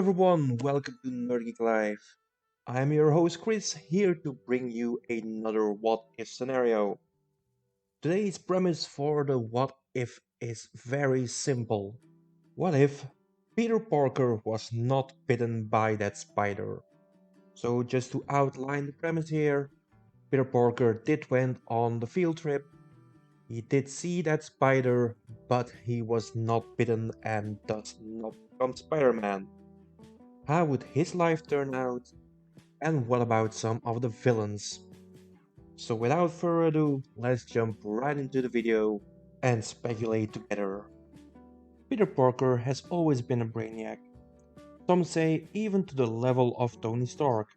everyone, welcome to Nerd Geek Live. I'm your host Chris, here to bring you another what if scenario. Today's premise for the what if is very simple. What if Peter Parker was not bitten by that spider? So just to outline the premise here, Peter Parker did went on the field trip. He did see that spider, but he was not bitten and does not become Spider-Man. How would his life turn out? And what about some of the villains? So without further ado, let's jump right into the video and speculate together. Peter Parker has always been a brainiac, some say even to the level of Tony Stark,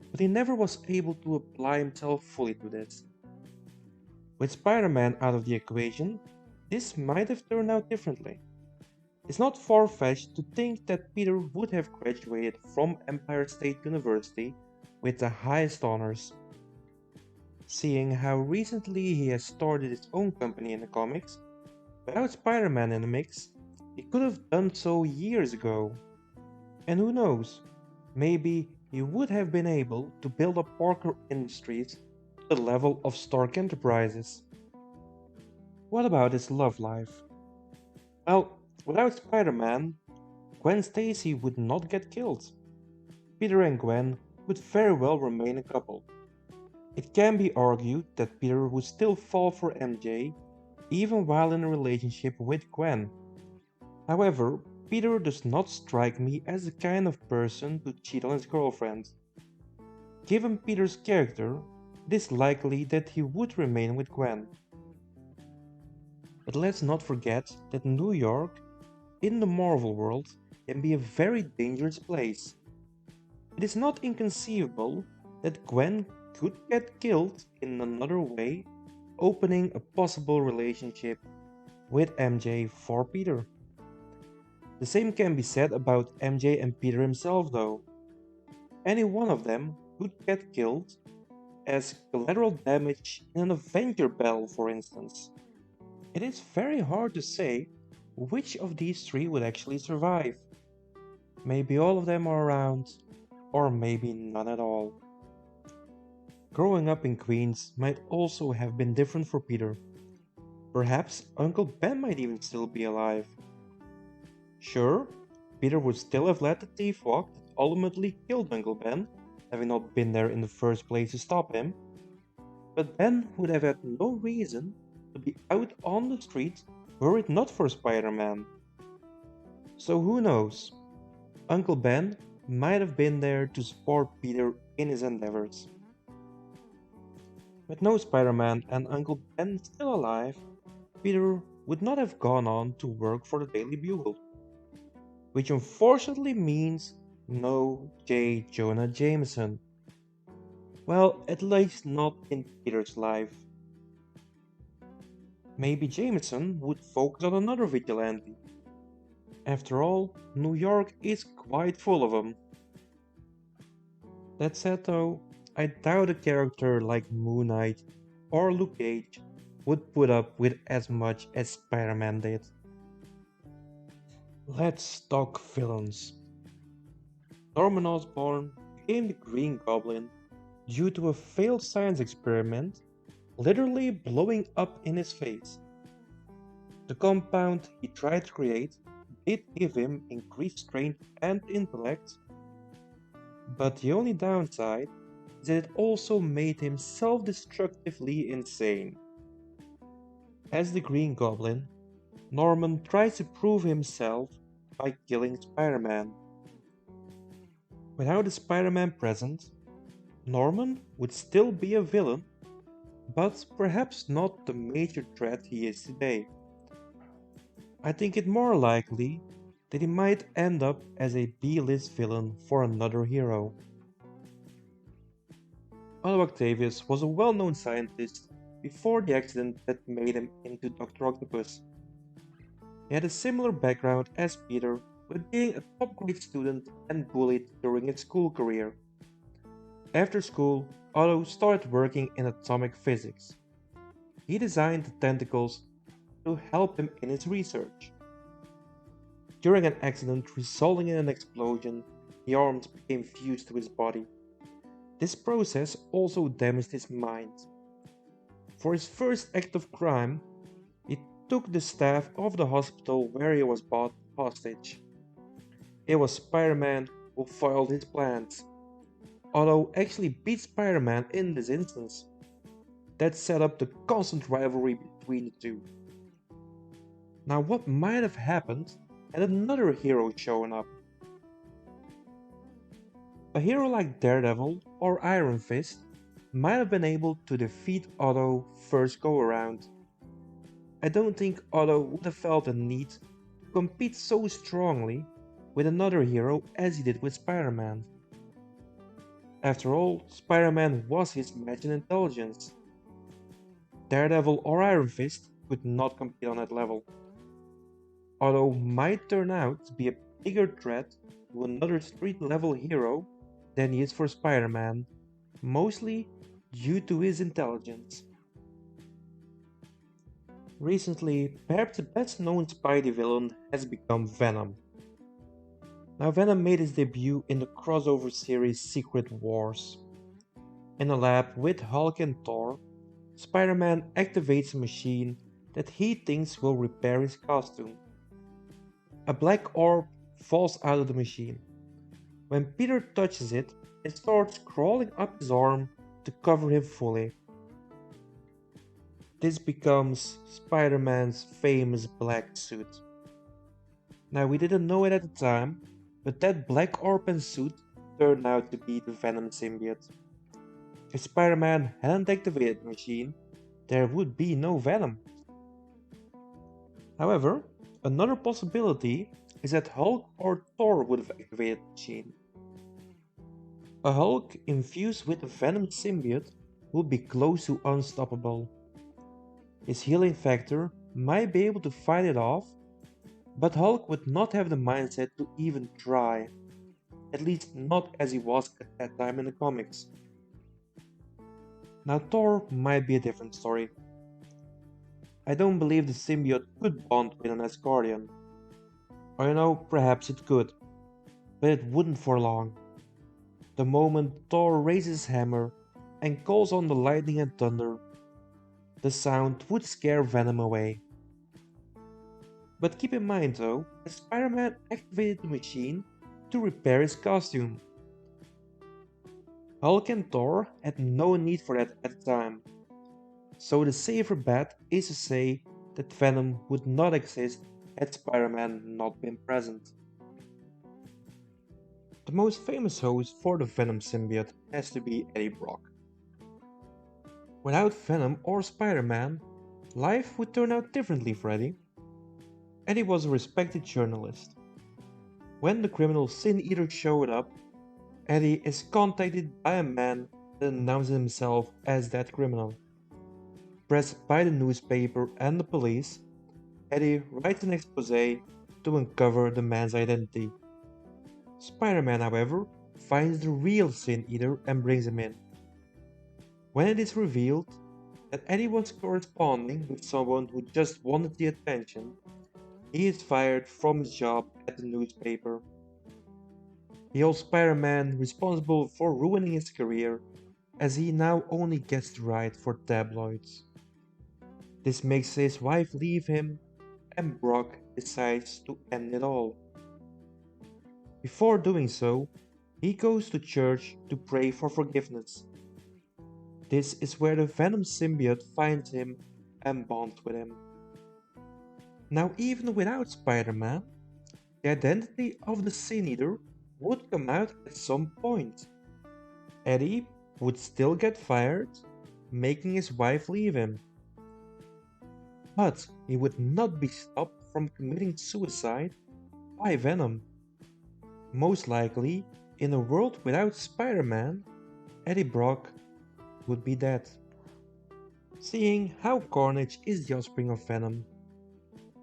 but he never was able to apply himself fully to this. With Spider-Man out of the equation, this might have turned out differently. It's not far-fetched to think that Peter would have graduated from Empire State University with the highest honors. Seeing how recently he has started his own company in the comics, without Spider-Man in the mix, he could have done so years ago. And who knows, maybe he would have been able to build up Parker Industries to the level of Stark Enterprises. What about his love life? Well, without Spider-Man, Gwen Stacy would not get killed. Peter and Gwen would very well remain a couple. It can be argued that Peter would still fall for MJ even while in a relationship with Gwen. However, Peter does not strike me as the kind of person to cheat on his girlfriend. Given Peter's character, it is likely that he would remain with Gwen. But let's not forget that New York, in the Marvel world, can be a very dangerous place. It is not inconceivable that Gwen could get killed in another way, opening a possible relationship with MJ for Peter. The same can be said about MJ and Peter himself though. Any one of them could get killed as collateral damage in an Avenger battle, for instance. It is very hard to say which of these three would actually survive. Maybe all of them are around, or maybe none at all. Growing up in Queens might also have been different for Peter. Perhaps Uncle Ben might even still be alive. Sure, Peter would still have led the thief walk that ultimately killed Uncle Ben, having not been there in the first place to stop him, but Ben would have had no reason to be out on the street were it not for Spider-Man. So who knows? Uncle Ben might have been there to support Peter in his endeavors. With no Spider-Man and Uncle Ben still alive, Peter would not have gone on to work for the Daily Bugle. Which unfortunately means no J. Jonah Jameson. Well, at least not in Peter's life. Maybe Jameson would focus on another vigilante. After all, New York is quite full of them. That said though, I doubt a character like Moon Knight or Luke Cage would put up with as much as Spider-Man did. Let's talk villains. Norman Osborn became the Green Goblin due to a failed science experiment literally blowing up in his face. The compound he tried to create did give him increased strength and intellect, but the only downside is that it also made him self-destructively insane. As the Green Goblin, Norman tries to prove himself by killing Spider-Man. Without the Spider-Man present, Norman would still be a villain, but perhaps not the major threat he is today. I think it more likely that he might end up as a B-list villain for another hero. Otto Octavius was a well-known scientist before the accident that made him into Dr. Octopus. He had a similar background as Peter, with being a top-grade student and bullied during his school career. After school, Otto started working in atomic physics. He designed the tentacles to help him in his research. During an accident resulting in an explosion, the arms became fused to his body. This process also damaged his mind. For his first act of crime, he took the staff of the hospital where he was bought hostage. It was Spider-Man who foiled his plans, although actually beat Spider-Man in this instance. That set up the constant rivalry between the two. Now, what might have happened had another hero shown up? A hero like Daredevil or Iron Fist might have been able to defeat Otto first go around. I don't think Otto would have felt the need to compete so strongly with another hero as he did with Spider-Man. After all, Spider-Man was his match in intelligence. Daredevil or Iron Fist could not compete on that level. Otto might turn out to be a bigger threat to another street level hero than he is for Spider-Man, mostly due to his intelligence. Recently, perhaps the best known Spidey villain has become Venom. Now, Venom made his debut in the crossover series Secret Wars. In a lab with Hulk and Thor, Spider-Man activates a machine that he thinks will repair his costume. A black orb falls out of the machine. When Peter touches it, it starts crawling up his arm to cover him fully. This becomes Spider-Man's famous black suit. Now, we didn't know it at the time, but that black orb and suit turned out to be the Venom symbiote. If Spider-Man hadn't activated the machine, there would be no Venom. However, another possibility is that Hulk or Thor would have activated the machine. A Hulk infused with a Venom symbiote would be close to unstoppable. His healing factor might be able to fight it off, but Hulk would not have the mindset to even try, at least not as he was at that time in the comics. Now Thor might be a different story. I don't believe the symbiote could bond with an Asgardian. Or perhaps it could, but it wouldn't for long. The moment Thor raises his hammer and calls on the lightning and thunder, the sound would scare Venom away. But keep in mind though, that Spider-Man activated the machine to repair his costume. Hulk and Thor had no need for that at the time, so the safer bet is to say that Venom would not exist had Spider-Man not been present. The most famous host for the Venom symbiote has to be Eddie Brock. Without Venom or Spider-Man, life would turn out differently for Eddie. Eddie was a respected journalist. When the criminal Sin Eater showed up, Eddie is contacted by a man that announces himself as that criminal. Pressed by the newspaper and the police, Eddie writes an expose to uncover the man's identity. Spider-Man, however, finds the real Sin Eater and brings him in. When it is revealed that Eddie was corresponding with someone who just wanted the attention, he is fired from his job at the newspaper. He holds Spider-Man responsible for ruining his career, as he now only gets to write for tabloids. This makes his wife leave him, and Brock decides to end it all. Before doing so, he goes to church to pray for forgiveness. This is where the Venom symbiote finds him and bonds with him. Now, even without Spider-Man, the identity of the Sin Eater would come out at some point. Eddie would still get fired, making his wife leave him. But he would not be stopped from committing suicide by Venom. Most likely, in a world without Spider-Man, Eddie Brock would be dead. Seeing how Carnage is the offspring of Venom,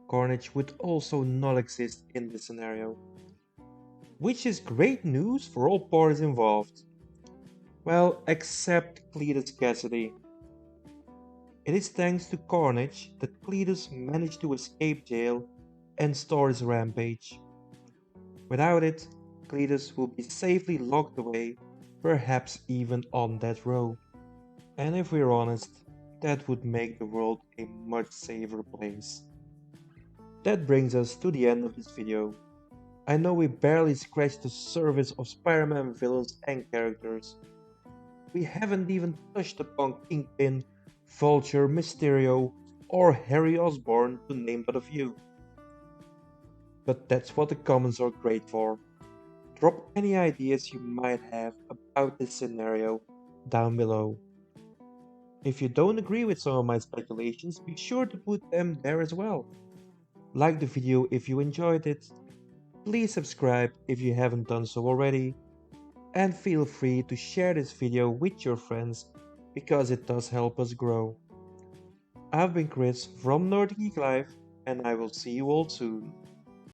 Carnage would also not exist in this scenario. Which is great news for all parties involved. Well, except Cletus Cassidy. It is thanks to Carnage that Cletus managed to escape jail and start his rampage. Without it, Cletus will be safely locked away, perhaps even on death row. And if we're honest, that would make the world a much safer place. That brings us to the end of this video. I know we barely scratched the surface of Spider-Man villains and characters. We haven't even touched upon Kingpin, Vulture, Mysterio, or Harry Osborn to name but a few. But that's what the comments are great for. Drop any ideas you might have about this scenario down below. If you don't agree with some of my speculations, be sure to put them there as well. Like the video if you enjoyed it, please subscribe if you haven't done so already, and feel free to share this video with your friends because it does help us grow. I've been Chris from Nordic Geek Life, and I will see you all soon.